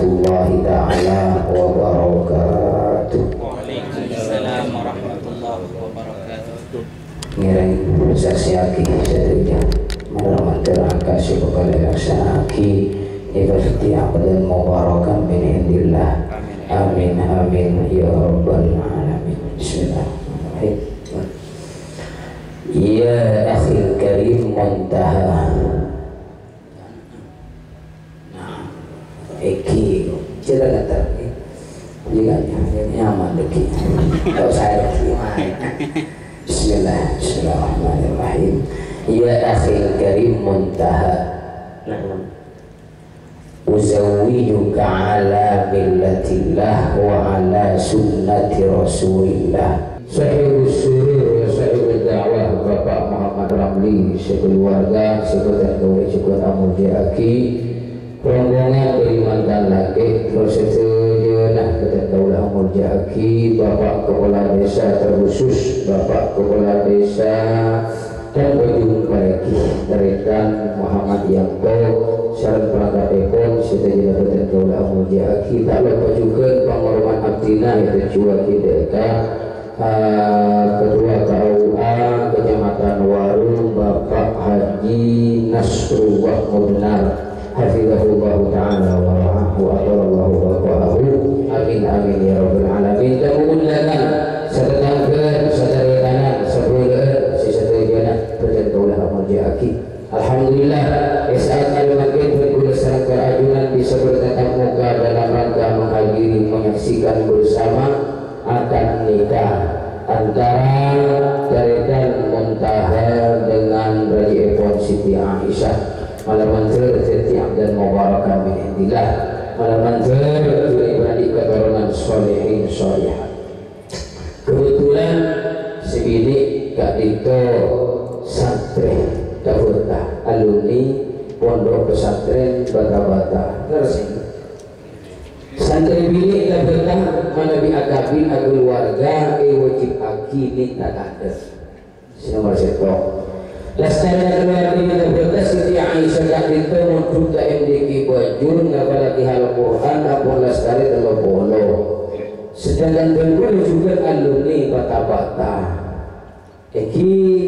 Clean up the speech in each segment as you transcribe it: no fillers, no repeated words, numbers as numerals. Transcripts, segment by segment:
warahmatullahi ta'ala wabarakatuh. Waalaikumsalam warahmatullahi wabarakatuh. Ngiring saksiaki sadunya maramater akasih bakal laksanaaki ibadah dan mubarakan min indillah. Amin amin ya rabbal alamin. Bismillahirrahmanirrahim. Ya akhil karim muntaha. Nah, Eki cerita kata juga nyaman deki. Kalau saya gimana? Bismillahirrahmanirrahim. Ya akhil karim muntaha. Uzawwijuka ala millatillah wa ala sunnati rasulillah. Sahibus surur wa sahibul da'wah Bapak Muhammad Ramli sekeluarga sekedar gawe cukup amul diaki rombongan dari mantan lagi bersetuju nah kita kaulah amul diaki Bapak Kepala Desa terkhusus Bapak Kepala Desa dan berjumpa lagi terikan Muhammad Yangko salam perangkat ekon kita juga kita kaulah amul diaki tak lupa juga penghormat abdina itu juga kita Ketua KUA Kecamatan Warung Bapak Haji Nasrullah Mudnar hafizahullah ta'ala wa ra'ahu wa atarallahu waqa'ahu amin amin ya rabbal alamin. Kemudian sedangkan sadari kanan sebulan sisa terjana berjatuhlah amal jaki. Alhamdulillah saat makin berguna serang kerajunan bisa bertatap muka dalam rangka menghadiri menyaksikan bersama akan nikah antara Tarikan Muntaha dengan Raja Epon Siti Aisyah malam mantel setiap dan mubarakan min indillah malam mantel beradik keturunan solehin solehah. Kebetulan sebini Kak Dito santri Dafurta alumni Pondok Pesantren Bata-Bata Tersing santri bilik dan berkah manabi akabin agul warga wajib aki minta kader nomor satu lastana keluarga minta berkah Siti Aisyah kak itu munduk ke MDK Bajur ngapalagi hal Quran apun lastari telur polo sedangkan berdua juga alumni Bata-Bata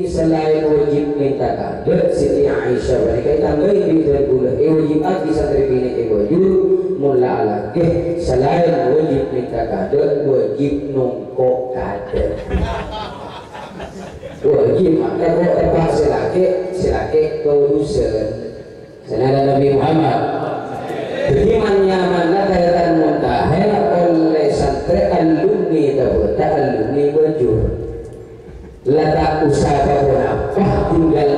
selain wajib minta kader Siti Aisyah mereka tambahin di terbulah wajib aki santri bilik Bajur mula lagi selain wajib minta kader wajib nongkok kader wajib maka kok tepat silake keurusan senada Nabi Muhammad beriman nyamanlah Tarikan Muntaha oleh santri alumni tabata alumni Bajur letak usaha pun apa tinggal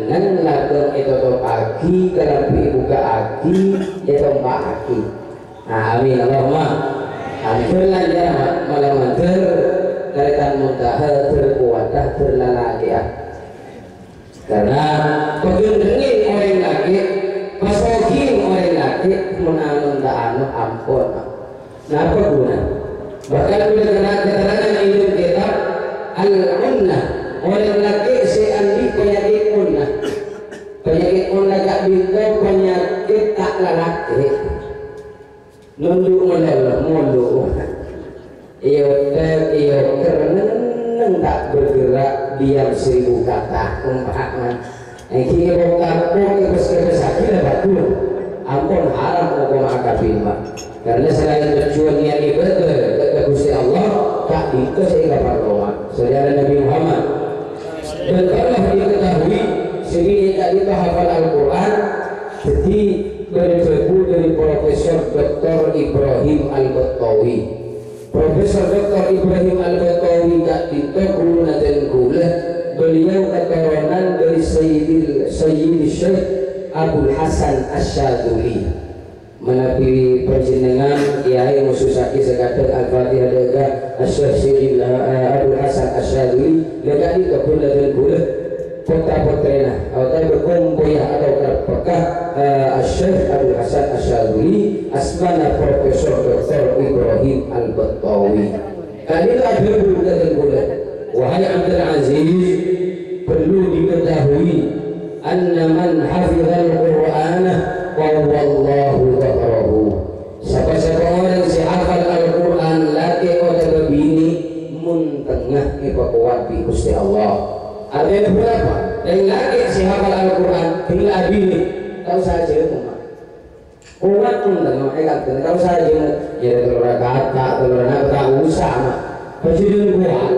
nan latar itu pagi kerapi buka aki itu aki. Amin Allahumma amin. Belajar malam Tarikan Muntaha terkuatah terlalaki karena pegendengin orang laki pasogin orang laki menanun tak anu ampun. Nah apa guna bahkan bila keterangan hidup kita al-unnah orang laki si andi penyakit unnah gak bintang penyakit tak lalaki nunduk mulu iyo kereneng tak bergerak diam 1000 kata umpama kini bongkar-bongkar kebesar-besar batul ampun haram hukum akabin karena selain tujuan yang ibadah ke Gusti Allah tak itu sehingga pertolongan saudara Nabi Muhammad dan kalau diketahui sehingga tak kita hafal Al-Quran jadi berbuku dari Profesor Dr. Ibrahim Al-Battawi Profesor Dr. Ibrahim Al-Battawi tak kita guna dan gula beliau keturunan dari Sayyid Syekh Abdul Hasan Asyaduli menapi perjenengan kiai mususaki sekadar Al-Fatihah daga Syekh Abdul Hasan Asyaduli daga di kebun dan gula putra-putrina atau berkumpul atau terpekah Syekh Abdul Hasan Asyaduli asmana Profesor Dr. Ibrahim Al-Battawi kali ada gula dan gula wahai Abdul Aziz perlu diketahui anna man hafizal Qur'ana wa wallahu dhaqrahu siapa kuat di Gusti Allah. Artinya berapa? Dari lagi si hafal Al-Quran bila abili tahu saja umat kuat pun dan makanya tahu saja ya telur kata telur apa tak usah mak presiden kuat.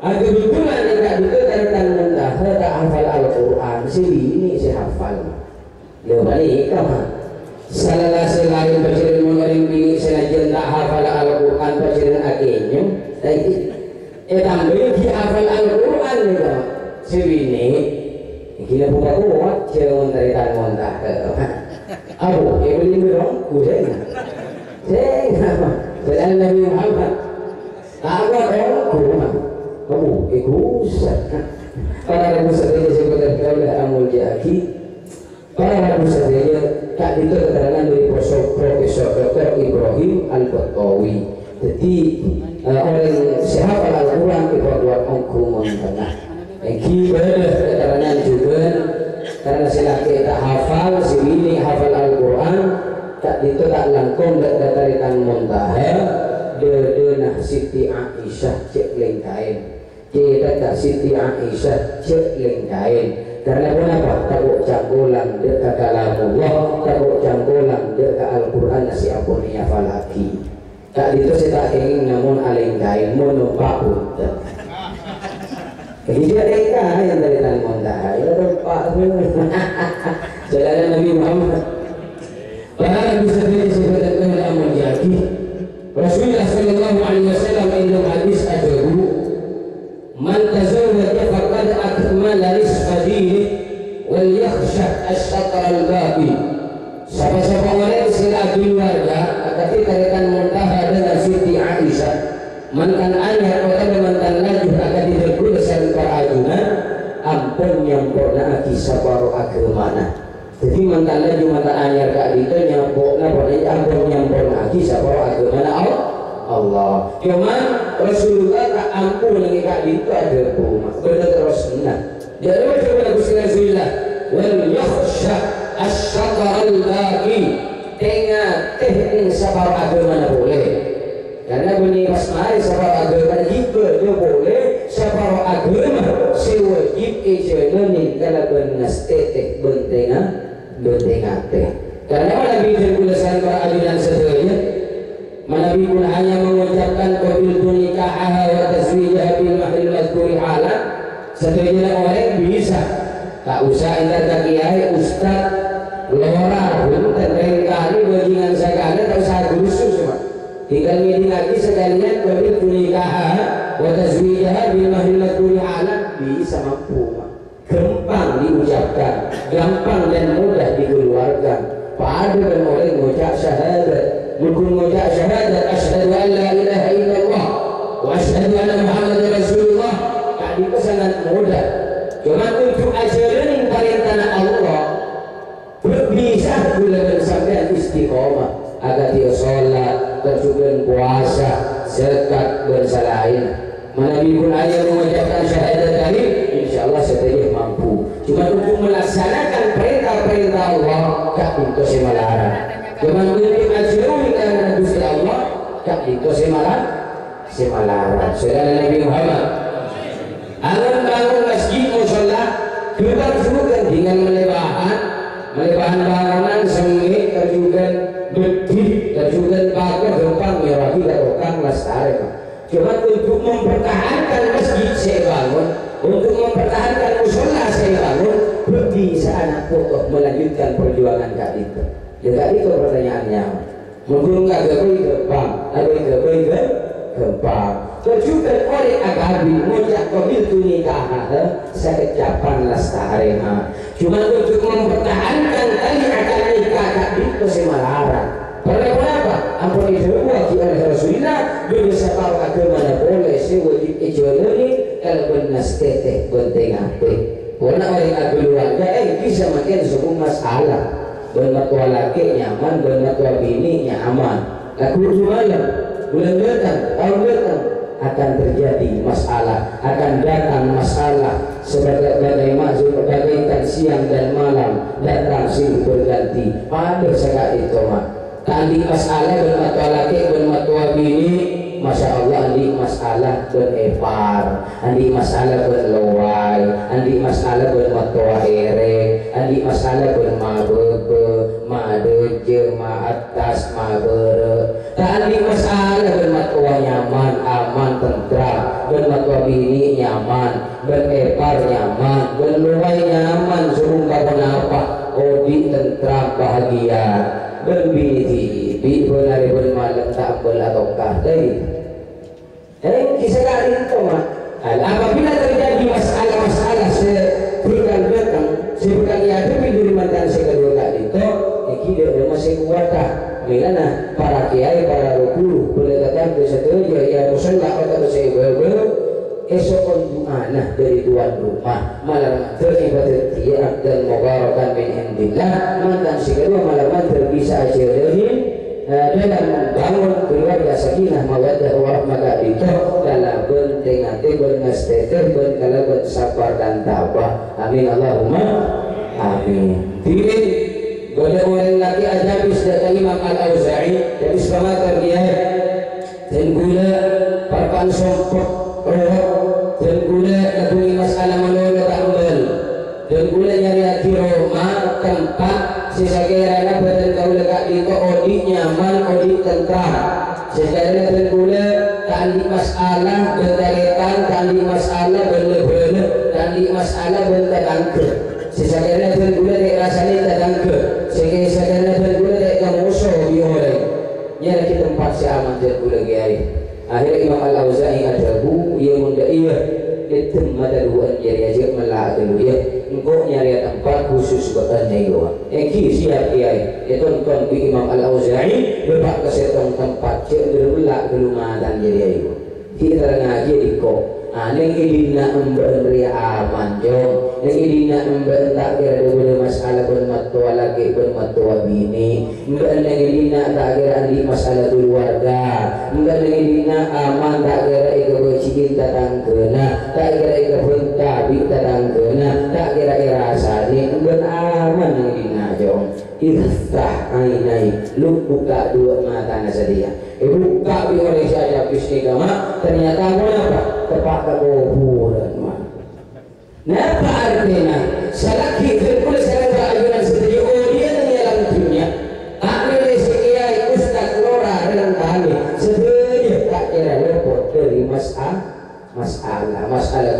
Ada betulan tidak dikatakan mentah tak hafal Al-Quran ini si hafal dia balik mah salah selain presiden mengarim pilih senajan tak hafal Al-Quran presiden akhirnya tambah dia hafal Al-Quran juga sebini gila buka kuat jangan dari tangan montah abu ya beli berong kucing jangan Nabi Muhammad tak ada orang kurang abu ikusah para rabu sahaja sebenarnya kalau amul jaki para rabu sahaja tak itu keterangan dari Profesor Dr. Ibrahim Al-Batawi. Jadi orang siapa Al-Quran dibuat hukum tengah. Ibadah keterangan juga karena si laki tak hafal, si bini hafal Al-Quran, tak itu tak langkung datarikan muntaha, nah Siti Aisyah cek lengkain, kita Siti Aisyah cek lengkain. Karena kenapa? Takut cangkulan dekat kalamullah, takut cangkulan dekat Al-Quran nasi apunia falaki. Tak itu saya tak ingin namun alingkai menumpak punten. Jadi dia mereka yang dari tangan montah, ya tempat jalan Nabi Muhammad. Para bisa disebutkan oleh Amun Jaki. Rasulullah Sallallahu Alaihi Wasallam dalam hadis ajabu, man tazawwaja faqad akmala nisfa dinihi wal yakhsha ash-shatr al-baqi. Siapa-siapa orang sila keluarga ketika rekan muntaha dengan Siti Aisyah mantan ayah atau mantan laju akan didekul sel perajunan ampun nyampurna kisah baru agamana. Jadi mantan laju mantan ayah kak itu nyampurna ampun nyampurna kisah baru agamana Allah. Cuman Rasulullah tak ampun lagi kak itu ada rumah benar terus benar. Jadi macam Gusti Rasulullah wal yakhsha ash-shatr al-baqi tengah sabar agama boleh karena bunyi pasmai sabar agama jika dia boleh sabar agama si wajib ijalanin kalau benas tetek bentengah teh karena Nabi berkulasan peradilan setelahnya Nabi pun hanya mengucapkan qabil tunikaha wa tazwijah bil mahril mazkuri halan setelahnya orang bisa tak usah ingat kiai ustaz lora pun dan kali bajingan sekali tak usah khusus cuma tinggal ngedin lagi sekalian qabil tunikaha wa tazwijah bil mahril mazkuri halan bisa mampu gampang diucapkan gampang dan mudah dikeluarkan pada dan oleh mengucap syahadat mengucap syahadat asyhadu an la ilaha illallah wa asyhadu anna muhammadar rasulullah tak sangat mudah cuma untuk ajaran perintah Allah bisa bulan sampai istiqomah agar dia sholat terjun puasa zakat bersalain Nabi pun ayat mengucapkan syahadat tadi insyaallah setelahnya mampu cuma untuk melaksanakan perintah-perintah Allah tak itu semalarang cuma untuk ajaran Gusti Allah tak itu semalarang saudara Nabi Muhammad alam bangun masjid musholla kita juga dengan melebahan bangunan sengit terjugan bedih terjugan pagar gempang merapi darokang lestari cuma untuk mempertahankan masjid saya bangun untuk mempertahankan musholla saya bangun bisa anak pokok melanjutkan perjuangan kak itu ya kak itu pertanyaannya mungkin nggak gabai gempang ada gabai gempang terjugan oleh agabi mujak qabil tunikaha sekecapan lestari cuma untuk mempertahankan tali akad nikah kak itu semalarang kenapa? Ampun itu wajib oleh Rasulullah bila sabar agama boleh si wajib ijolani kalau benas teteh bentengah teh warna oleh keluarga bisa makin sebuah masalah bermatua laki nyaman bermatua bini nyaman laku malam bulan datang tahun datang akan terjadi masalah akan datang masalah sebagai maksud bagaikan siang dan malam datang silih berganti pada saat itu tadi masalah bermatua laki bermatua bini Masya Allah di masalah ben epar, andi masalah ben lowai, andi masalah ben matoa ere, andi masalah ben mabebe, madeje, maatas, mabere. Andi masalah ben matoa nyaman, aman, tentram, ben matoa bini nyaman, ben epar nyaman, ben lowai nyaman, suruh apa, odi tentram bahagia, ben bini bi benar malam tak belatokah dari kisah kali itu mah apabila terjadi masalah-masalah sebulan belakang sebulan dihadapi di mantan kedua kali itu kita masih kuatah milana para kiai para guru boleh datang ke setuju ya musola atau sebab esok anak dari tuan rumah malam teribadat tiap dan mubarakan min indillah mantan kedua malam terbisa ajarin dalam membangun keluarga sakinah mawaddah warahmah itu dalam penting hati bernasteteh berkala sabar dan tabah amin Allahumma amin. Ini boleh orang laki ajabis dari Imam Al-Auza'i dari selamat dia dan gula parpan sompok roh dan gula nabui masalah malolo tambal dan gula nyari hati Roma tempat sisakirana badan kau legak itu odi nyaman odi tentram sejarah tergula tali masalah bertaretan tali masalah berlebele tali masalah bertadangke sisakirana tergula dek rasanya tadangke sisakirana tergula dek kamuso bioleh nyara kita tempat si aman tergula gaya akhirnya Imam Al-Auza'i adabu ia munda iya itu madaluan jadi aja melak dulu ya engkau nyari tempat khusus buat nego eki siap kiai itu kan Imam Al-Auza'i berbak kesetong tempat cek berulak dulu madan jadi ayo kita ngaji di kok neng idina memberi aman jom neng idina memberi tak kira dulu masalah bermatua lagi bermatua bini neng idina tak kira di masalah keluarga neng idina aman tak kira ikut cinta datang kena tak kira ikut bentabi datang kena tak kira rasa ni neng aman neng idina jom iftah ainai lu buka dua mata nasadia buka di oleh saya bisnis agama ternyata apa tepat ke kuburan mah napa artinya selagi terkulit selagi ayunan seperti dia yang dunia ambil sekiai ustaz lora dalam kami sebenarnya tak kira lepot dari masalah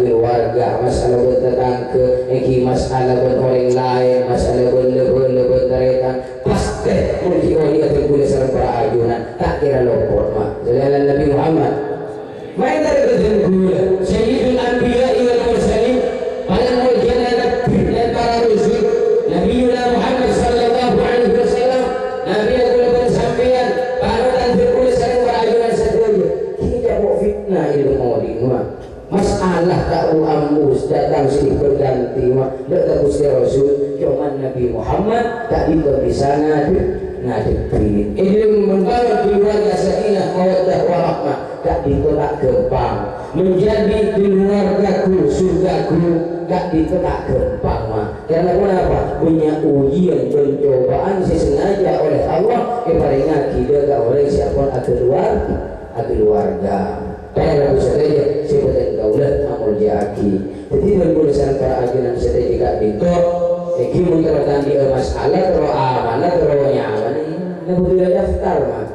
keluarga, masalah bertetangga, masalah orang lain, masalah lebih taretan pasti mungkin orang itu boleh serang para ajunan tak kira lopot mak jalan Nabi Muhammad main dari kedengkula Sayyidul Anbiya wal Mursalin paling mulia Nabi dan para rasul Nabi Muhammad sallallahu alaihi wasallam Nabi yang bersampaian panutan terkulis serang para ajunan sedunia kita mau fitnah ilmu maulid masalah tahu ambus datang sini berganti datang Gusti Rasul cuman Nabi Muhammad tak bisa ngadepin ini membangun keluarga sakinah mawaddah warahmah tak ditolak gempang menjadi keluargaku surgaku tak ditolak gempang karena kenapa punya ujian pencobaan sesengaja oleh Allah kepada kita oleh siapa keluarga para saudara sebagai daulat amul jaki jadi bergulisan para ajunan saudara juga itu eki menterapkan di masalah terus amanah terus nyaman ini butuh daftar mah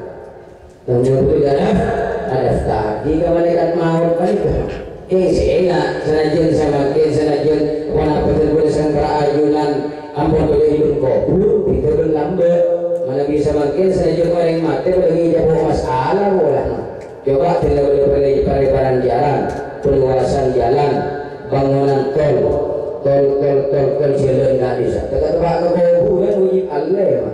dan butuh daftar jika malaikat maut kan enak senajan sama senajan wana bergulisan para ajunan ampun boleh hidup kubur itu berlambat mana bisa makin senajan orang mati boleh jawab masalah boleh coba tidak boleh pelebaran jalan, perluasan jalan, bangunan tol jalan nggak bisa. Dekat tempat kubur kan wujud Allah ya.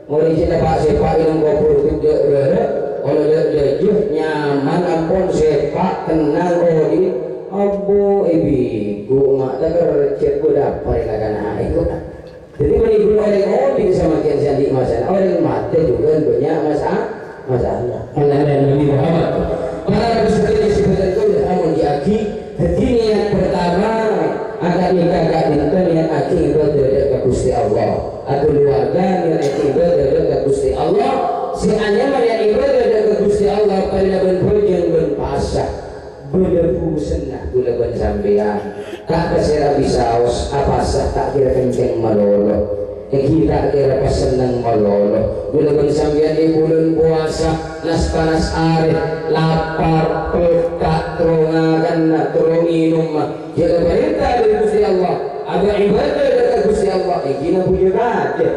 Mau di sini pak sepak yang kubur tidak berada, kalau lejuh nyaman ampun sepak tenang ini, abu ibu mak tak kerja budak perikanan itu. Jadi menibur orang di sama kian sandi masalah orang mati juga banyak masalah. Allah dan Nabi Muhammad para rasul disebutkan itu amun diaki jadi niat pertama akan nikah dinten niat aki ibadah ke Gusti Allah atau keluarga niat ibadah ke Gusti Allah si hanya niat ibadah ke Gusti Allah pada ben berjeng ben pasah Belebu senah gula ban sampean tak kesera bisaos apa sah tak kira kenceng malolo kita kira pesenang malolo gula ban sampean di bulan puasa nas panas arif lapar pekak terongakan terong minum kita perintah dari Gusti Allah ada ibadah dari Gusti Allah kita punya raja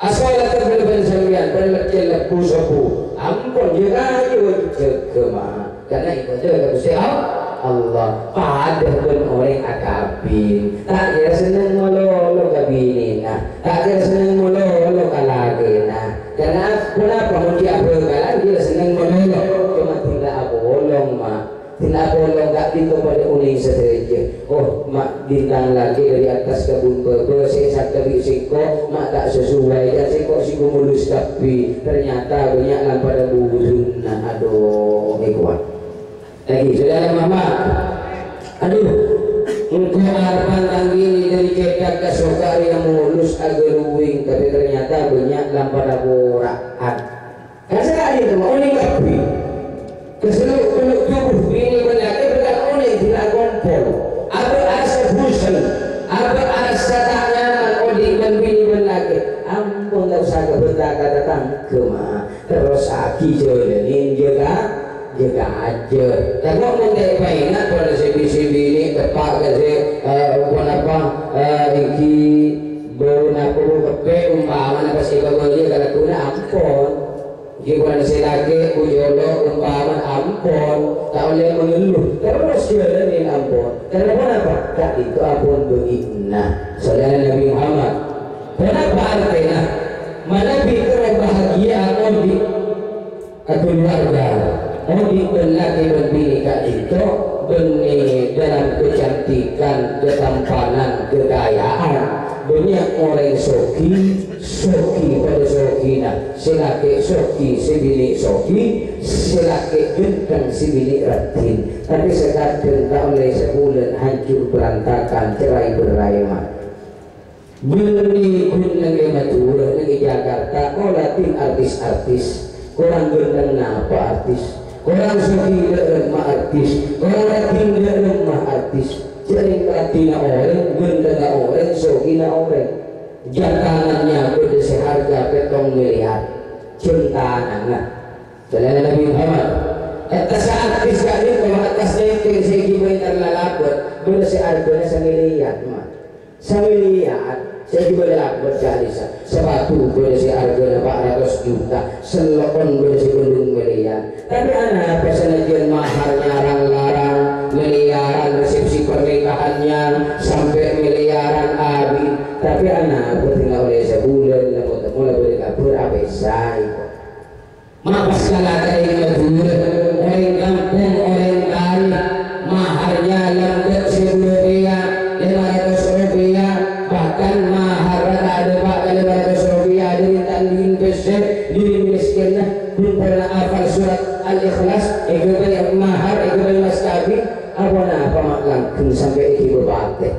asal gula ban sampean berleceh pusapu ampun jaga aja wajib jaga karena ibadah kepada Gusti Allah pada pun orang akabin tak kira seneng mololo kabinina tak kira seneng mololo kalagina karena kenapa mau diapakan dia seneng mololo cuma tidak bolong tidak bolong gak kepada uning saja mak bintang lagi dari atas kebun bebe saya tapi siko mak tak sesuai dan siko mulus tapi ternyata banyak pada burun aduh kuat lagi saudara mama aduh engkau harapan tanggini dari cetak ke sokari yang mulus agak luwing tapi ternyata banyak lampada borakan kasih aja teman ini kapi keseluruh tubuh ini berlaki berlaki tidak kompol apa asa busan apa asa tak nyaman oding dan bini berlaki ampun tak usah kebertaka datang ke ma terus aki jalanin juga aja tengok mengenai mainan pada CBCB ini tepat kasi apa iki baru nak perlu kepe umpaman apa sih kalau dia kalau kuna ampun jika si laki ujolo umpaman ampun tak boleh mengeluh terus jalanin ampun kenapa tak itu ampun begina saudara Nabi Muhammad kenapa artinya mana pikir bahagia di keluarga di belaki berbini kak itu benih dalam kecantikan, ketampanan, kekayaan banyak orang soki pada sokina silaki soki, sibili soki silaki genteng, sibili ratin tapi sekadang tak oleh sebulan hancur berantakan, cerai berai benih gunung yang matur di Jakarta olatin artis-artis kurang genteng apa artis orang soki lemah artis orang rating lemah artis jaring ratina orang gendana orang soki na orang jantangannya beda seharga petong miliar cintangan jalan Nabi Muhammad atas artis kali kalau atasnya itu segi banyak lalapot beda seharganya samiliar saya juga dah bercari sepatu boleh si harga 400 juta selokon boleh si gunung miliar tapi anak pesenajian maharnya larang miliaran resepsi pernikahannya sampai miliaran abis tapi anak tinggal oleh sebulan mulai boleh kabur apa saya mapas kalata yang matur orang kampung orang kaya maharnya lembut 10 rupiah 500 rupiah bahkan mahar ada pak 500 rupiah dari tanding besar diri miskinnya belum pernah hafal surat Al-Ikhlas yang mahar mas kabi apa maklangkan sampai iki berbate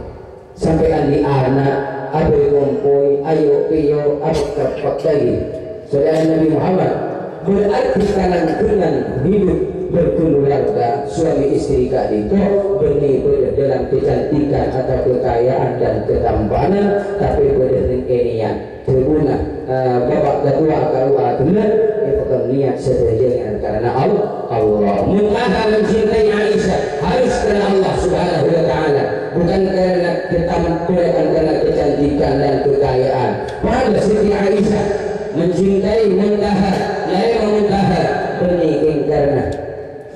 sampai andi anak ada ngompoi ayo piyo apa dapat lagi saudara Nabi Muhammad berarti kanan hidup berkeluarga suami istri kak itu benih dalam kecantikan atau kekayaan dan ketampanan tapi berdasarkan kenian berguna bapak ketua KUA benar itu niat sederhana karena Allah mengapa mencintai Aisyah harus karena Allah Subhanahu wa taala bukan karena ketampilan karena kecantikan dan kekayaan pada Siti Aisyah mencintai Muntahar benih karena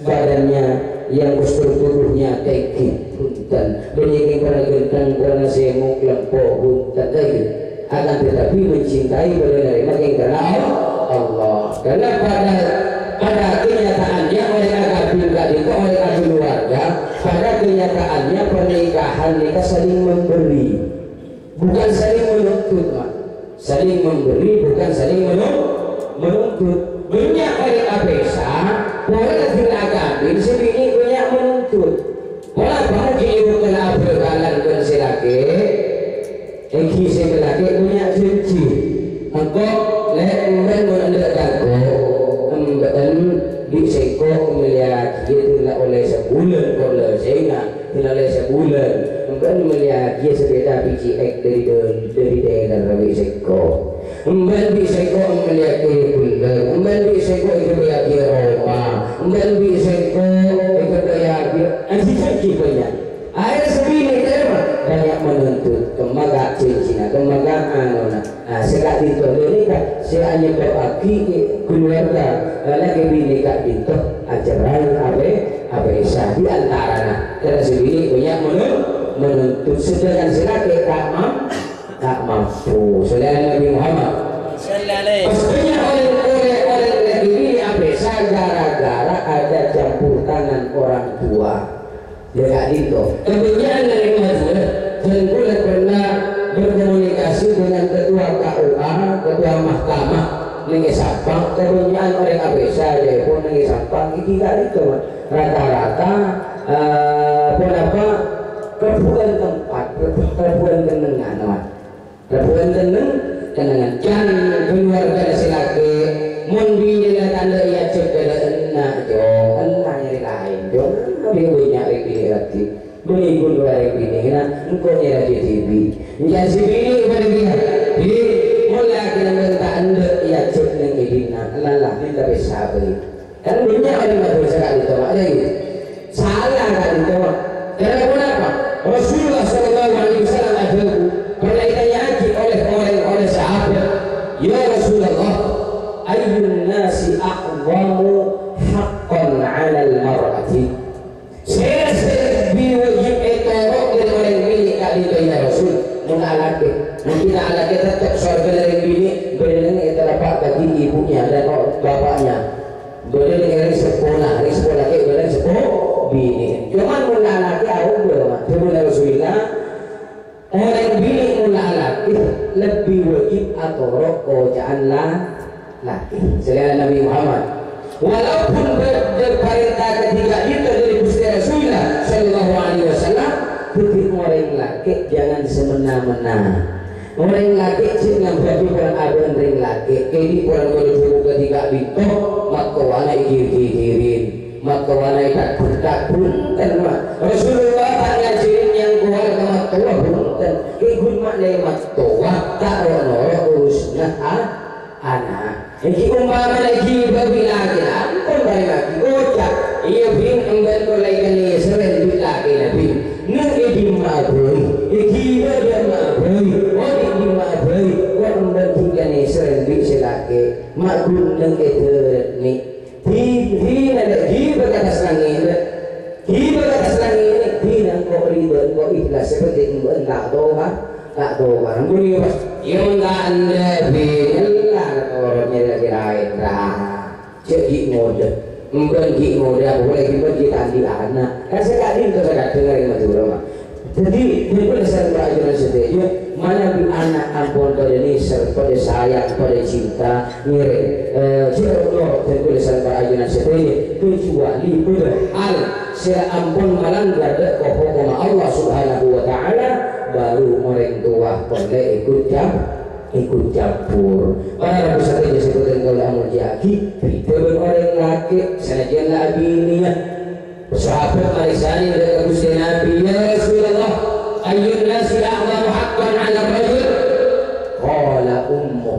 badannya yang postur tubuhnya tekik punten benih karena genteng karena semuk lempo punten lagi akan tetapi mencintai dari makin karena Allah karena pada kenyataannya oleh akabin itu oleh keluarga pada kenyataannya pernikahan mereka saling memberi bukan saling menuntut saling memberi bukan saling menuntut banyak oleh abesa boleh tidak akabin sebini banyak menuntut malah kamu diirukan abagalan dan silake Eki sekelaki punya janji engkau lehman menandakan engkau di seko melihat itulah oleh sebulan kalau saya tidak sebulan mungkin melihat dia sepeda PCX dari daerah Rawi Seko mungkin bisa kok melihat dia bulan mungkin bisa kok melihat dia Roma mungkin bisa kok melihat dia anjing banyak air sebini banyak menuntut kemaga cincina kemaga anona sekat itu ini kan saya hanya berbagi keluarga lagi bini kak itu ajaran apa isah di antara karena sebini banyak menuntut sedangkan sekat tak mampu saudara Nabi Muhammad pastinya oleh lagi bini apa isah gara-gara ada campur tangan orang tua ya itu kemudian dari Madura dan boleh pernah berkomunikasi dengan ketua KUA, ketua mahkamah nengi Sampang, kemudian orang ABSA dia pun nengi Sampang iki kali itu rata-rata apa perbuatan tempat perbuatan kenangan kenangan jangan keluarga silake mundi dengan tanda ia cekala enak nyari lain dia nyari pilih lagi beli gunung lagi pilih engkau nyari TV jangan si pilih kepada dia di mulai kita minta anda ia cek dengan idina lalah kita bisa beli kan banyak orang yang berusaha kali itu ada gitu salah kali itu karena kenapa Rasulullah SAW ada pernah ditanya oleh sahabat ya Rasulullah ayyun nasi aqwamu haqqan 'ala al-mar'ati saya biwajib etorok dari orang bini kali itu ya Rasul mengalaki mungkin alaki tetap surga dari bini benar itu dapat bagi ibunya dan bapaknya benar dari sekolah ke benar sekolah bini cuman mengalaki aku belum sebenarnya Rasulullah orang bini mengalaki lebih wajib atorok kojaanlah laki selain Nabi Muhammad walaupun berperintah ketiga itu dari Gusti Rasulullah Shallallahu Alaihi Wasallam tapi orang laki jangan semena-mena orang laki jangan berarti orang abang orang laki ini orang berjuru ketiga itu maka wana ikir-ikirin maka wana ikut-ikut Rasulullah tak ngajarin yang kuat ke matoa bunten ikut maknanya matoa tak rono urusnya anak iki umpama lagi babi lagi ampun balik lagi ucap iya bin emban mulai kani seren duit lagi nabi nung idi ma'abui iki badan ma'abui wadi di ma'abui wad emban kani seren duit silaki ma'gun nung itu ni di nada di bagatas langit di nang kok ribet kok ikhlas seperti emban tak tahu barang buli pas yang tak anda bilang orangnya lagi lain jadi mode membagi mode aku lagi bagi tadi anak kan sekali itu saya dengar yang Madura jadi ini berdasarkan pelajaran setia mana bi anak ampun pada nisar pada sayang pada cinta mirip Allah dan berdasarkan pelajaran setia kecuali berhal saya ampun melanggar hukum Allah Subhanahu Wa Taala baru orang tua boleh ikut campur. Para peserta disebutkan kalau amal jaki itu orang laki senajan nabi ini ya. Sahabat Marisani dari Gusti Nabi ya Rasulullah ayyun nasi a'zamu haqqan 'ala rajul qala ummu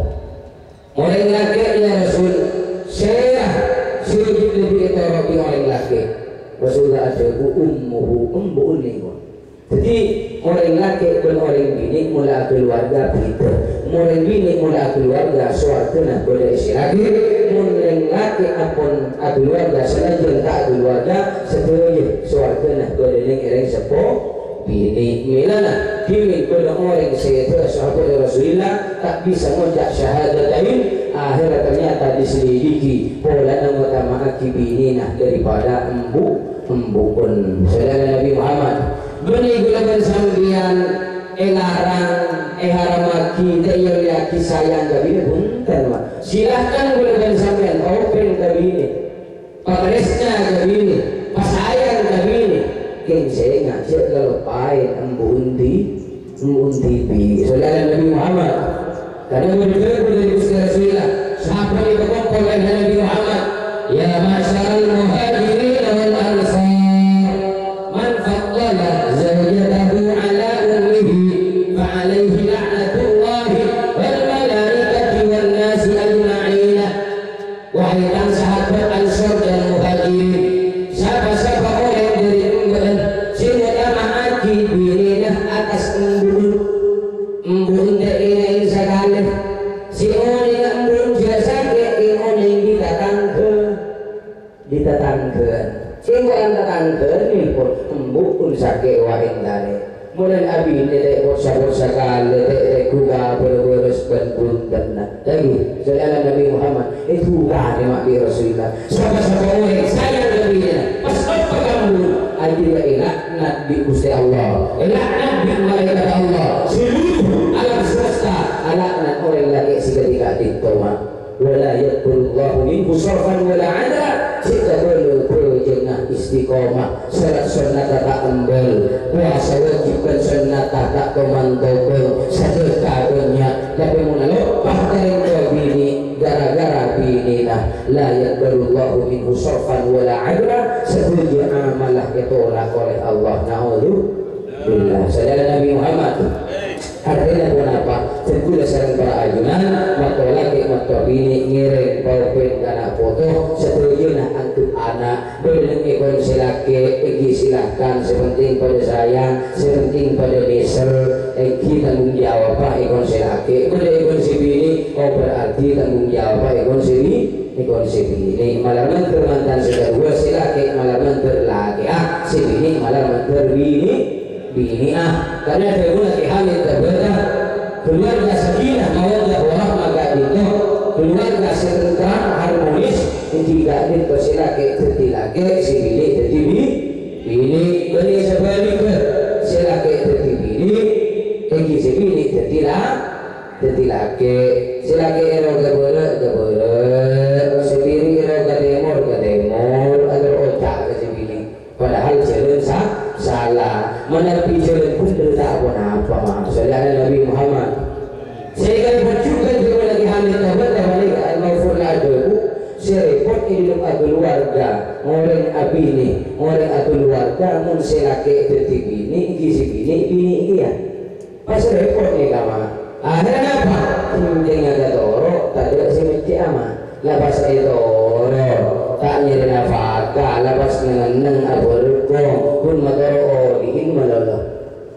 orang laki ya Rasul saya sedikit lebih itu orang laki Rasulullah ada ummu ini jadi orang laki dan orang bini mulai keluarga begitu orang bini mulai keluarga suatu nak boleh silagi orang laki apun keluarga senajan tak keluarga setuju suatu nak boleh orang sepo bini milana bini pada orang seitu sahabat Rasulullah tak bisa mengucap syahadatain akhirnya ternyata diselidiki pola nama utama bini nah daripada embu pun saudara Nabi Muhammad beni gulaban sambian larang haramaki tayo yaki sayang kabini bunten mah silahkan gulaban sambian open kabini pagresnya kabini pasayang kabini king saya ngajak lelepain embundi bi saudara Nabi Muhammad karena benar dari Gusti Rasulullah sahabat itu kompol Nabi Muhammad ya masyarakat muhajirin wal ansar Tinggal antakan ini pun embukun sakit wahin dari. Mulai abi ini dek bosa-bosa kali dek kuga beres benpunten lagi. Saudara Nabi Muhammad itu gak mak di Rasulullah. Sahabat-sahabat orang saya Nabi-nya. Pas apa kamu? Ajilah laknat di Gusti Allah. Laknat di malaikat Allah. Seluruh alam semesta laknat orang lagi seketika ditolak. Wala yaqulullahu minhu sarfan wala adla. Kita perlu jengah istiqomah. Salat sunnah tak embel, puasa wajib kan sunnah tak komantobel, sedekah banyak tapi menolak pahterin ke bini gara-gara bini lah. La yaqulullahu minhu sarfan wala adla. Setuju amalah ditolak oleh Allah. Na'udzubillah. Saudara Nabi Muhammad artinya pun apa? Tentulah sarang para ajunan waktu laki waktu bini ngiring paupin karena foto setuju nah antuk anak belum ikon silake egi silahkan sepenting pada sayang sepenting pada misal egi tanggung jawab pak ikon silake pada ikon si bini oh berarti tanggung jawab pak ikon si bini malah menter mantan sedua silake malah menter laki si bini malah menter bini karena dia lagi hamil terbelah keluarga sakinah mawaddah warahmah gak itu keluarga sentram harmonis tidak itu si laki jadi laki si bini jadi bini beri sebaliknya si laki jadi bini si bini jadi laki si laki ero gabere si bini ero gademor agar otak si bini padahal jalan salah menepi jalan pun tidak apa-apa. Saudara Nabi Muhammad saya kan juga lagi hamil tabat mereka al-maufur adabu serepot ini dalam keluarga orang abini orang keluarga mun selake detik ini gizi bini ya pas repot nih kama akhirnya apa penting ada toro tak ada si mesti aman lepas itu toro tak nyeri nafaka lepas ngeneng aburko pun matoro diin malolo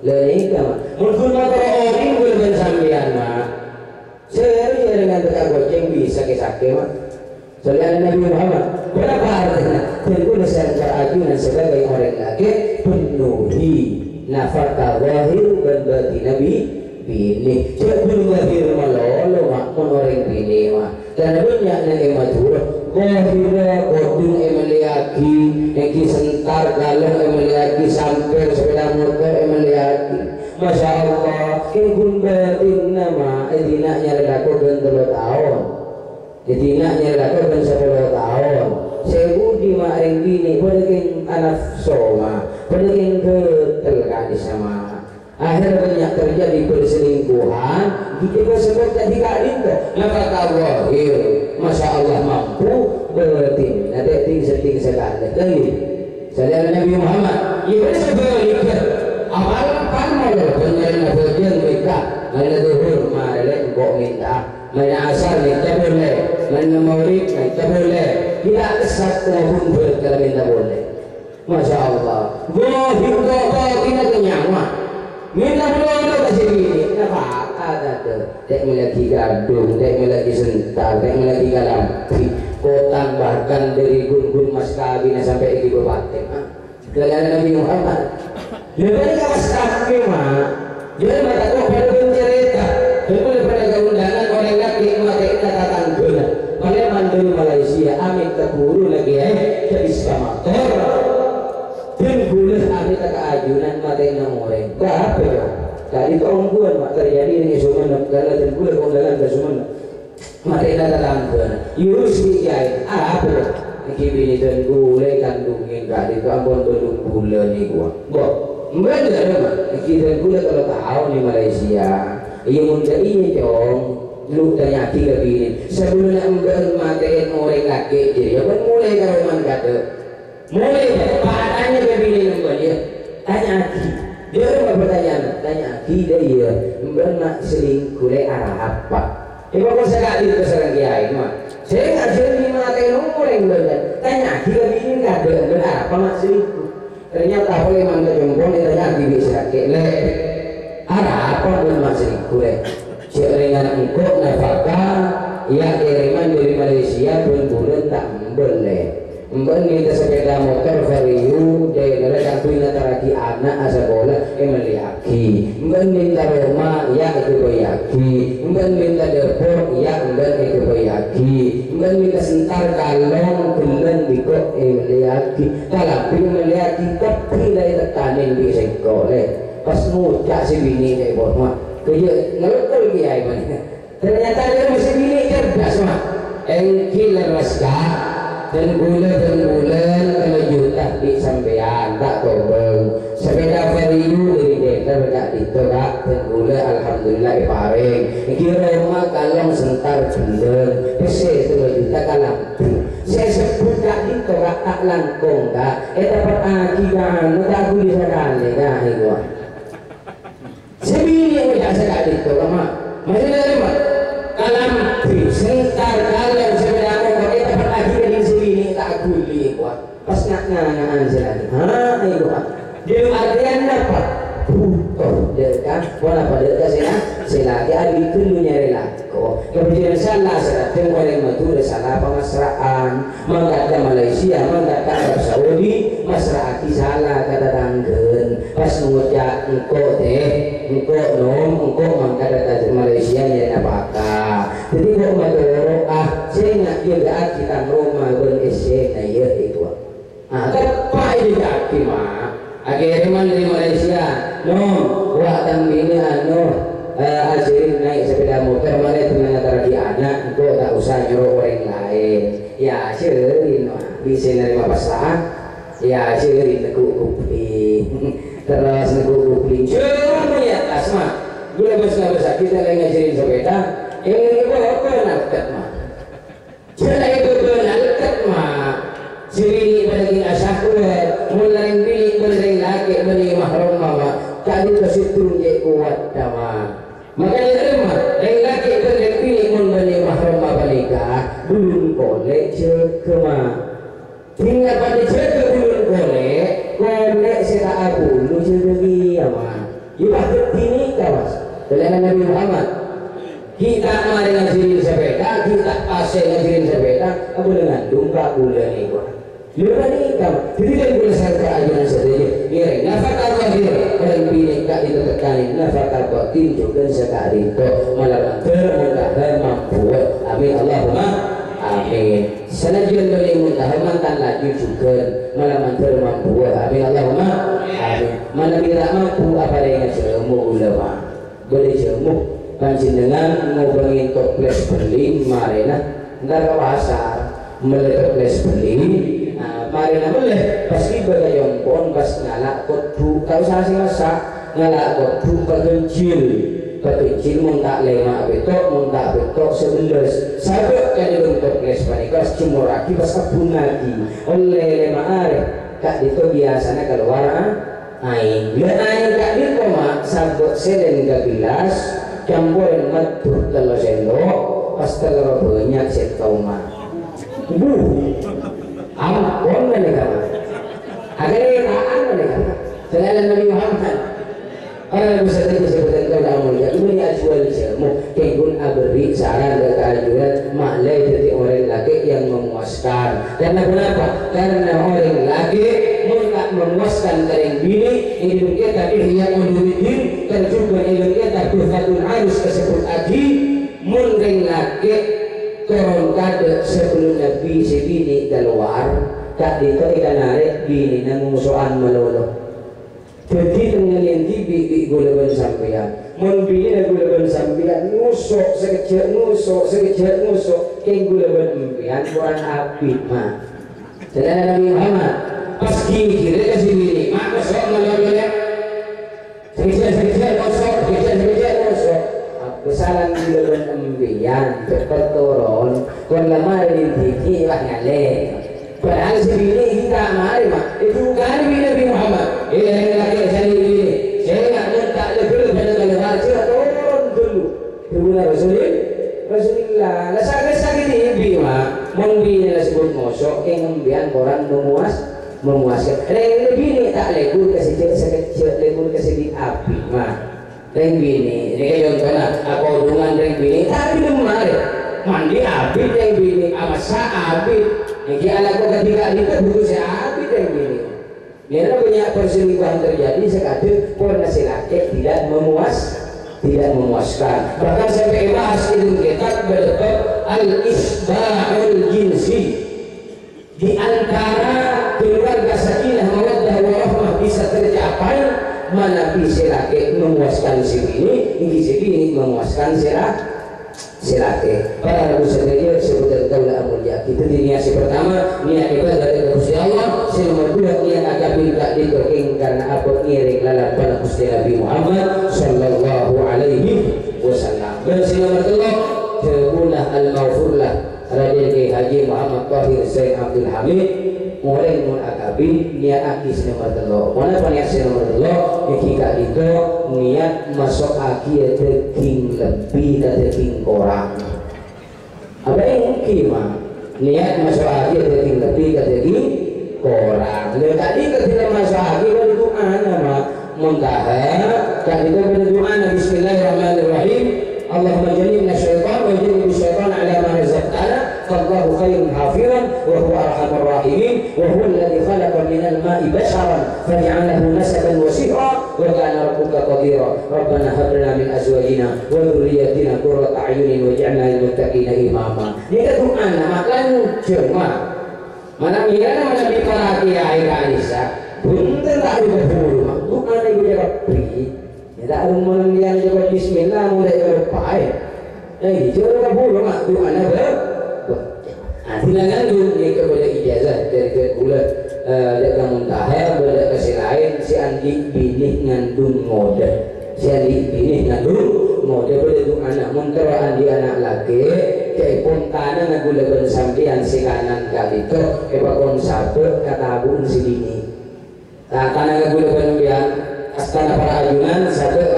lagi kama pun matoro diin bukan sambian mak sehari dengan tak goceng bisa kesake mak saudara Nabi Muhammad berapa artinya tentu dasar ajunan sebagai orang lagi penuhi nafaka zahir dan batin Nabi bini sebelum lahir malolo mak pun orang bini mak dan banyak yang maturah kohira kodung emeliaki eki sentar galeng emeliaki sampai sepeda motor emeliaki Masya Allah kebun batin nama dinaknya redaku dan 3 tahun dinaknya redaku dan 10 tahun sebudi maring bini pedekin anak soma pedekin ketel kadis sama akhirnya banyak terjadi perselingkuhan kita sebut tadi kadin maka tawahir Masya Allah mampu bertin nanti ting sekali lagi saudara Nabi Muhammad ia sebaliknya awal kan malah benar bagian mereka mana duhur mana kok minta mana asal minta boleh mana maulid minta boleh tidak satu pun kalau minta boleh Masya Allah wahyu kita kenyaman minta boleh kasih ini apa ada tak melagi gadung tak melagi sentar tak melagi galampi kau tambahkan dari gun-gun mas kawin sampai ke batin gara-gara Nabi Muhammad jadi mas kawin mah jadi mata kau pada cerita jadi pada keundangan orang laki mata kita datang guna pada mandiri Malaysia amin keburu lagi jadi skamator dan boleh amin tak keajunan mata yang orang berapa ya tadi keungguan mak terjadi dengan Sumenep karena dan boleh kondangan ke Sumenep maka kita datangkan Yurusi jahit apa kibini dan gulai kandungin tadi itu ampun tunduk gula nih gua bener mah kita gula kalau tahu di Malaysia iya muncul ini dong lu tanya tiga bini sebelumnya ember matiin orang laki jadi apa mulai kalau man kata mulai padanya ke bini nembel ya tanya dia orang bertanya tanya tidak iya benar selingkuh arah apa kalau sekali itu serang kiai mah saya nggak sering memakai nomor yang benar tanya tidak bikin nggak benar apa mak selingkuh ternyata oleh mangga jombong ternyata bisa kele arah apa benar selingkuh seringan engkau nafkah ya kiriman dari Malaysia bulan tak boleh Mbak minta sepeda motor variu dari yang punya taraki anak sekolah meliaki. Mbak minta rumah ya itu bayaki. Mbak minta depot ya mbak itu bayaki. Mbak minta sentar kalong gelan biko meliaki. Kalau meliaki tapi dari tekanin di sekolah pas ngucap si bini kayak bos kerja ngelokol kiai mana. Ternyata dia masih bini cerdas mah. Engkil raska. Dan bulan kalau juta di sampean tak tobeng sepeda variu dari deker gak ditorak dan bulan alhamdulillah iparing kira rumah kalong sentar bulan pese 2 juta kalampi saya sebut gak ditorak tak langkong gak dapat akibat tak boleh sekali gak itu sebini yang gak segak ditorak mah masih dari mah kalampi sentar kalong sepeda motor dapat akibat tak guli kuat pas ngangan lagi ibu dia artian dapat butuh dekat wala pada dekat selagi abi dulu nyari lako kemudian salah sedang oleh matur salah pemasraan mengata Malaysia mengata Arab Saudi masraati salah kata tanggen pas ngucap engko engko mengkata Malaysia nyari apakah jadi kok matur saya nak juga kita rumah beresek na ya itu apa ini kaki mak akhirnya dari Malaysia buatan bini asirin naik sepeda motor mana itu mengatara di anak kok tak usah nyuruh orang lain ya asirin bisa nerima pasangan ya asirin nekuk kuping terus nekuk kuping cuma ya tas mak gula besar kita lagi ngajarin sepeda ini apa nak mak jadi itu benar dekat mah sini pada kita sakuat mulai pilih mulai laki mulai mahram mama jadi tersitu je kuat dama makanya terima yang laki mulai pilih mulai mahram mama nikah belum boleh cekema tinggal pada cekema belum boleh seta aku lu cekegi ama ibarat ini kawas dengan Nabi Muhammad kita mari ngajarin sepeda, kita pasang ngajarin sepeda, apa dengan domba bulan ini gua. Bulan ini kamu, jadi kan boleh sampai ajaran saja. Ini nafkah zahir, orang bini tak ditekan, nafkah batin juga sekali itu malah termudah mampu. Amin Allahumma amin. Senajan boleh mudah mantan lagi juga malah mampu. Amin Allahumma amin. Mana tidak mampu apa yang cemu ulama boleh cemu. Panjenengan ngobongin toples beli marina ntar ke pasar melek toples beli marina melek pas ibadah yompon pas ngalak kodu kau sasi masak ngalak kodu kekencil muntak lema betok muntak betok 11 sabuk kan itu toples panikas cumur lagi pas kebun lagi oleh lema are kak itu biasanya keluar aing bila aing kak itu mak sabuk selen gelas campuran madu telur sendok pas telur banyak setoma ampun mereka akhirnya tahan mereka dengan Nabi Muhammad orang bisa disebutkan kau dah mulia ini ajual ilmu kekun abri saran dan keajuan maklai jadi orang laki yang memuaskan karena kenapa? Karena orang laki tak memuaskan dari bini hidup kita ihya ulumuddin dan juga hidup kita tuhfatul arus tersebut aji mundeng laki turun kade sebelum Nabi sebini keluar tak ditoikan narik bini nangusoan melolo jadi dengan yang tibi gulaban sampean mun bini na gulaban sampean ngusok sekecil ngusok yang gulaban empian kurang api mah dan Nabi Muhammad pas kiri kasih bini maka sok melololnya sekecil ngusok kesalahan gulaban empian cepat turun kon lamar di lah nyale padahal sebini kita mari mak itu kan Nabi Muhammad yang lagi saya ini saya nak minta lebih pada kalau hasil turun dulu kemudian Rasulullah lah sakit ini mak mungkin lah sebut mosok yang ngembian orang memuaskan lebih ni tak legur kasih legur kasih api mak bini ini kayak contohnya apa hubungan bini tapi belum mari mandi api bini sama sa api Iki anak ketiga itu buku siapa dan gini. Karena banyak perselingkuhan terjadi sekadar karena si laki tidak memuaskan. Bahkan sampai bahas itu kita berbab al-isba'ul jinsi. Di antara keluarga sakinah mawaddah warahmah bisa tercapai mana si laki memuaskan si bini memuaskan si laki. Para Rabu saudara sebutan kaulah mulia. Kita niat pertama niat ibadah dari Gusti Allah. Si nomor dua niat agak minta diberking karena apa ngiring lalat pada Gusti Nabi Muhammad Sallallahu Alaihi Wasallam. Dan si nomor tiga tegulah al-maghfurlah Raden Haji Muhammad Tahir Zain Abdul Hamid mulai mengakabi niat akis nomor telo. Mana niat nomor telo? Jika itu niat masuk akil teking lebih dari teking orang. Apa yang mungkin mah? Niat masuk akil teking lebih dari teking orang. Lalu tadi ketika masuk akil itu anak mah muntahah. Dan itu berdoa Bismillahirrahmanirrahim. Allahumma jannibna syaitan wa jannib syaitan ala ma razaqtana. فالله خير حافظا وهو ارحم الراحمين وهو الذي خلق من الماء بشرا فجعله نسبا وسحرا وكان ربك قديرا ربنا هب لنا من ازواجنا وذرياتنا قرة اعين واجعلنا للمتقين اماما. Ini doa makan cuma mana mira mana bicara kiai Aisyah bunten tak ada bulu mak doa ibu jaga pri tidak ada mengian jaga bismillah mulai berpai jaga bulu mak doa ada. Silakan dulu yang kepada ijazah dari kedua dekat muntahir pada kasih lain si andi bini ngandung mode si andi bini ngandung mode pada itu anak muntara andi anak laki kayak pun tanah ngagulakan sampian si kanan kali itu kebakon sabar katabun si bini tanah ngagulakan biang astana para ajunan sabar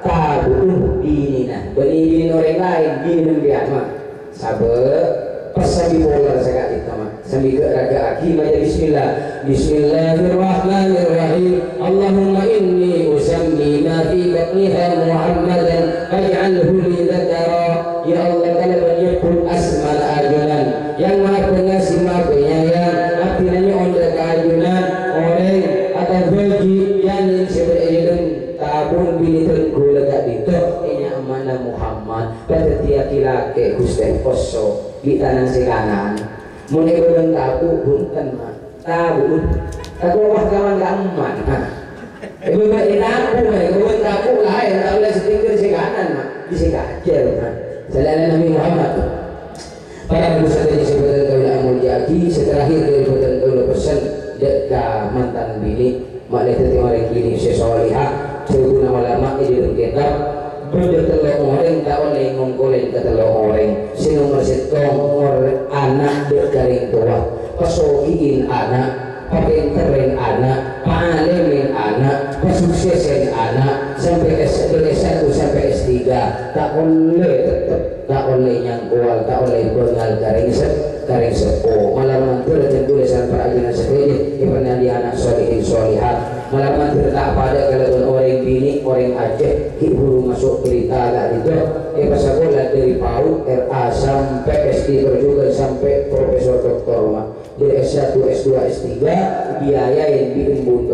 tabun bini nah bini orang lain bini biang mah sabar pas sambil bola sekali sama sambil ke raga aki baca bismillah bismillahirrahmanirrahim Allahumma inni usammi ma fi batniha Muhammadan faj'alhu li dzakara ya Allah kalau menyebut asmal ajunan yang maha pengasih maha penyayang artinya onda keajunan orang atau bagi yang sebenarnya tabung bini tengku lekat itu ini amanah Muhammad pada tiap laki Gusti Poso di tanah si kanan mulai belum tahu bunten mah tahu aku wah kawan gak aman ibu gak ditapu belum tahu lain tak boleh setinggal si kanan mah di si kajer mah selain Nabi Muhammad para pusat ini sebutan kaulah mulyaki setelahir dari sebutan kaulah pesan dekat mantan bini maklum tadi orang kini sesolihah seguna ulama ini dalam kitab bertelur orang tak oleh ngongkolin ke telur orang si nomor setong orang anak bergaring tua pesokiin anak papinterin anak palemin anak pesuksesin anak sampai S1 sampai S3 tak oleh tetap tak oleh nyangkual tak oleh bengal garing sepo malah mantul dan tulisan perajunan sekali pernah di anak solihin solihat malah mantul tak pada kalau orang bini orang Aceh ibu masuk berita agak itu sekolah dari PAUD RA sampai S3 juga sampai profesor doktor mah dari S1 S2 S3 biaya yang diembun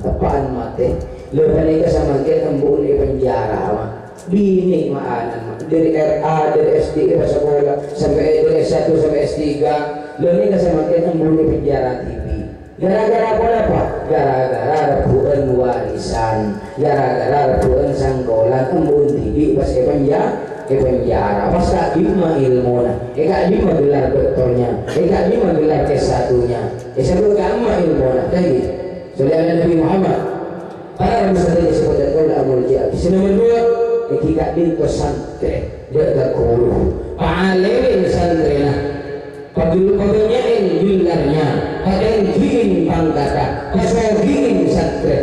tepaan mati lebih ke sama kita embun di penjara mah bini mah dari RA dari SD sekolah sampai dari S1 sampai S3 lebih ke sama kita embun di penjara TV gara-gara apa? Gara-gara rebuan warisan gara-gara rebuan sanggolan embun TV pas penjara pas kak Bima ilmunya kak Bima gelar doktornya kak Bima gelar S1 nya sebelum kama ilmunya kayak gitu saudara Nabi Muhammad para misalnya disebutkan kaulah mulia di sini nomor 2 ketika dinto santri dia guru palemin santrina pagulnyain bilarnya padengin pangkata pasogin santri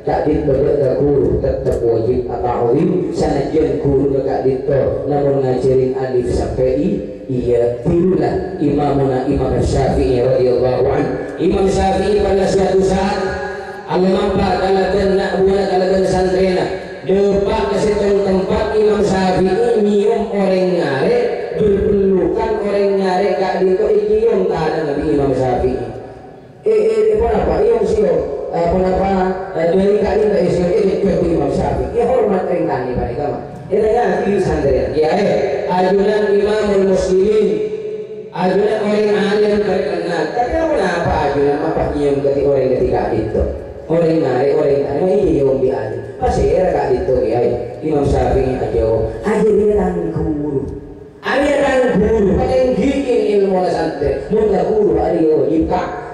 tak dibeda guru tetap wajib ata'awim sanajan guru gak dito namun ngajarin alif sampai iya tirulah imamuna Imam Syafi'i radhiyallahu anhu Imam Syafi'i pada suatu saat Allah mampa kalagan nak buat kalagan santrina depak ke situ tempat Imam Syafi'i nyium orang ngare berpelukan orang ngare gak dito ikium dari kali tak isir ini ke Imam Syafi'i ya hormat ringkani pada kamu ini kan pilih santri ya ajunan imamul muslimin ajunan orang alim terkenal tapi kenapa ajunan apa yang ketika orang ketika itu orang nari orang tanya ini yang biarin pasti era kak itu ya Imam Syafi'i ajaran guru pada yang bikin ilmu santri mudah guru ada wajib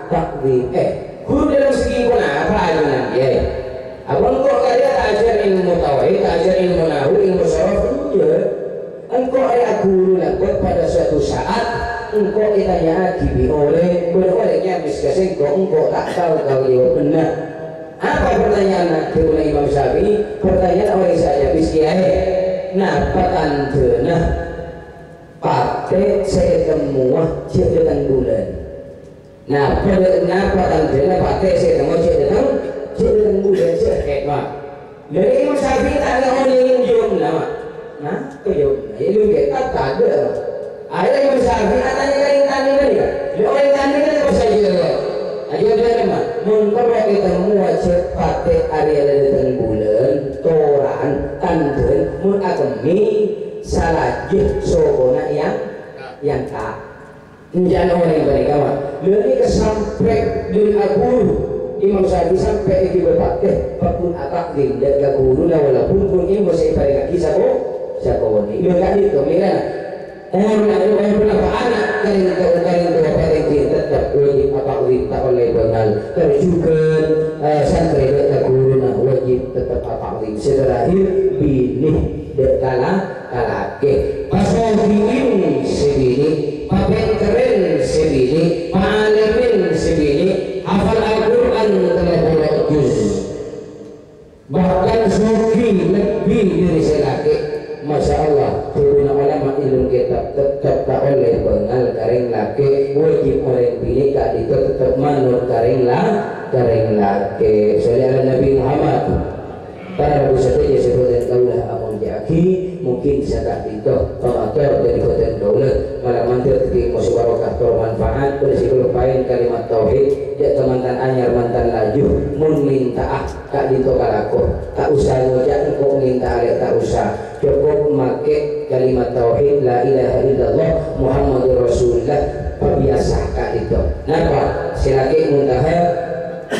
takdir guru dalam segi pun apa ajunan ya abang kok kalian ajar ilmu tauhid ajar ilmu nahwu ilmu sharaf iya engkau ada guru lakukan pada suatu saat engkau ditanya gibi oleh olehnya miskasih engkau tak tahu kalau dia benar apa pertanyaan kepada Imam Syafi'i pertanyaan oleh saya biskiai napa tantena pakai saya semua dengan bulan napa tantena pakai saya semua dengan bulan sekepah dari Imam Syafi'i tak ada orang yang jawab nama kejawab itu kita tak ada Imam Syafi'i tanya kali tanya dia orang tanya kan apa saja ayo dia mah mun kalau kita muat pakai area dari bulan toran tanten mun agami salah sobona yang tak jangan orang yang mereka mah lebih sampai dari aguru Imam Syafi'i sampai di berpakai pakun atakdim dan guru walaupun pun ini masih pada kaki sako ini enggak itu mira orang berapa anak dari tua pada tetap wajib atakdim tak oleh bengal terjukan santri dan guru wajib tetap atakdim terakhir pilih kalake pasofiin sebini papen keren sebini pa'alamin sebini hafal Al-Quran telah juz bahkan sufi lebih dari selaki Masya Allah turun ulama ilmu kitab tetap tak oleh bengal kareng laki wajib orang pilih kak itu tetap manut kareng laki saudara Nabi Muhammad para Nabi saja sebutkan kaulah amun jaki mungkin zakat itu pengatur dari hotel daulat malah mantir di musuh barokah bermanfaat bersikul pain kalimat tauhid dia temantan anyar mantan laju mun minta kak dito kalako tak usah ngojak engkau minta alih tak usah cukup make kalimat tauhid la ilaha illallah Muhammadur Rasulullah perbiasa kak itu napa silaki muntaha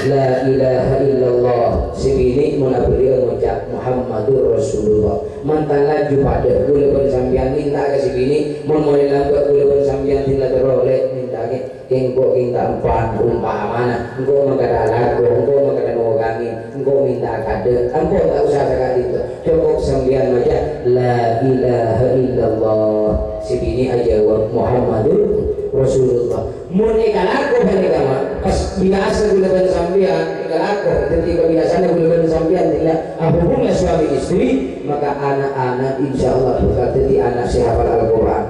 la ilaha illallah sebini munabri mengucap Muhammadur Rasulullah mantan laju pada gula pun sambian minta ke sebini mulai lambat gula pun sambian tidak teroleh minta ke engkau minta empat mana engkau mengkata lagu engkau mengkata nugangi engkau minta kade engkau tak usah kata itu cukup sambian aja la ilaha illallah sebini aja Muhammadur Rasulullah mulai kalaku balik kamu pas biasa gula sambian kalaku ketika biasanya gula sambian tidak hubungan suami istri maka anak-anak insya Allah bakal jadi anak si hafal Al-Quran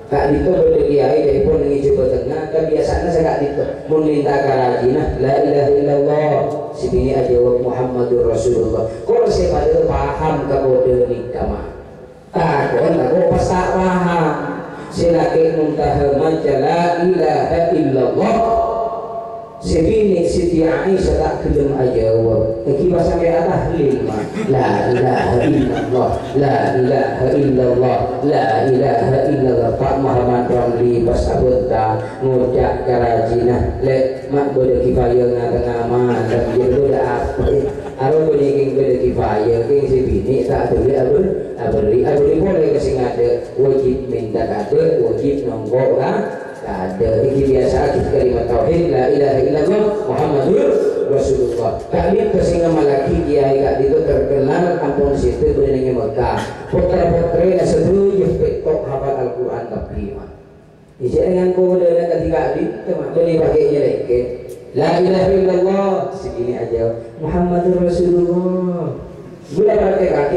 kak dito boleh kiai dari pun dengan coba tengah kebiasaannya saya kak dito meminta karajinah la ilaha illallah sini aja Muhammadur Rasulullah kalau saya pada paham kode nikah mah takut aku pas tak paham silaki muntaha maca la ilaha illallah sebini Siti Aisyah tak gelem ajawab kipas sampai tahlil mah la ilaha illallah la ilaha illallah la ilaha illallah Pak Muhammad Ramli pas abota ngucap karajinah lek mak bodo kifayah ngatengama dan dia bodo apa aro boleh king bodo kifayah king sebini tak ada abri boleh kasih ngade wajib minta kade wajib nongko lah ada ini biasa kita kalimat tauhid la ilaha illallah Muhammadur Rasulullah kami kesinga malaki kiai kak itu terkenal kampung situ bernyanyi Mekah putra-putri na seluruh petok hafal Al-Quran taklima isi dengan kau dengan ketika itu boleh pakainya lagi la ilaha illallah segini aja Muhammadur Rasulullah gula pakai kaki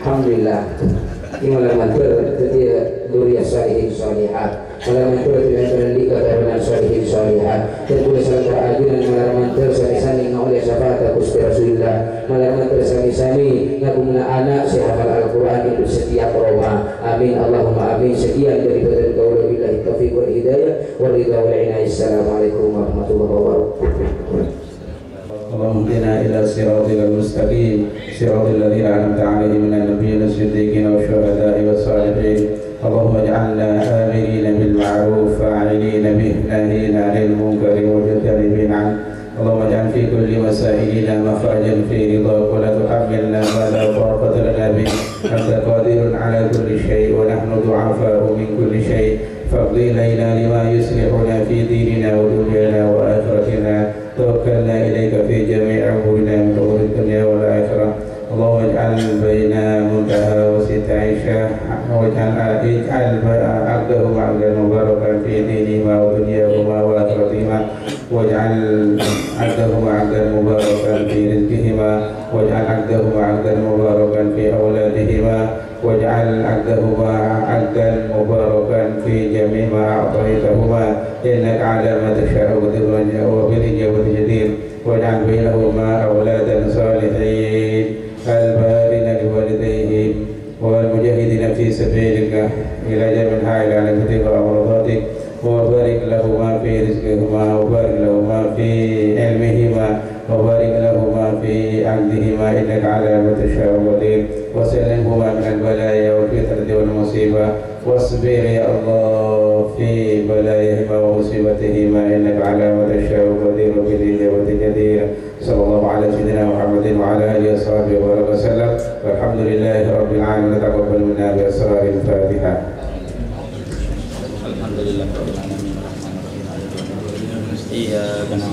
alhamdulillah ini malam mantul jadi duriya salihin salihat malam mantul dengan pendidikan dan salihin salihat dan tulisan Al-Quran malam mantul sami-sami oleh syafaat Gusti Rasulullah malam mantul sami-sami ngabungna anak si hafal Al-Quran itu setiap Roma amin Allahumma amin sekian dari badan qaul billahi taufiq wal hidayah wal ridha wal inayah assalamualaikum warahmatullahi wabarakatuh اهدنا إلى صراطك المستقيم صراط الذين أنعمت عليهم من النبيين الصديقين والشهداء والصالحين اللهم اجعلنا آمرين بالمعروف فاعلين به ناهين عن المنكر مجتنبين عنه اللهم اجعل في كل مسائلنا مخرجا في رضاك ولا تحملنا ما لا طاقة لنا به أنت قادر على كل شيء ونحن ضعفاء من كل شيء فاقضي لنا لما يصلحنا في ديننا ودنيانا وآخرتنا توكلنا إليك في جميع أمورنا من أمور الدنيا والآخرة اللهم اجعل بين منتهى وسط عيشة واجعل عبدهما عبدا مباركا في دينهما ودنياهما وآخرتهما واجعل عبدهما عبدا مباركا في رزقهما واجعل عبدهما عبدا مباركا في أولادهما واجعل عبدهما عبدا مباركا في جميع ما أعطيتهما إنك على ما تشاء وبالإجابة جدير واجعل بينهما أولادا صالحين البارين لوالديهم والمجاهدين في سبيلك إلى جميع الحائل على ابتغاء مرضاتك وبارك لهما في رزقهما وبارك لهما في علمهما وبارك لهما في عبدهما إنك على ما تشاء قدير وسلمهما من البلايا والفتنة والمصيبة واصبر يا الله في بلاياهما ومصيبتهما إنك على ما تشاء قدير وبالإجابة جدير صلى الله على سيدنا محمد وعلى آله وصحبه وبارك وسلم والحمد لله رب العالمين تقبل منا بأسرار الفاتحة. Alhamdulillah rabbil alamin. Iya, karena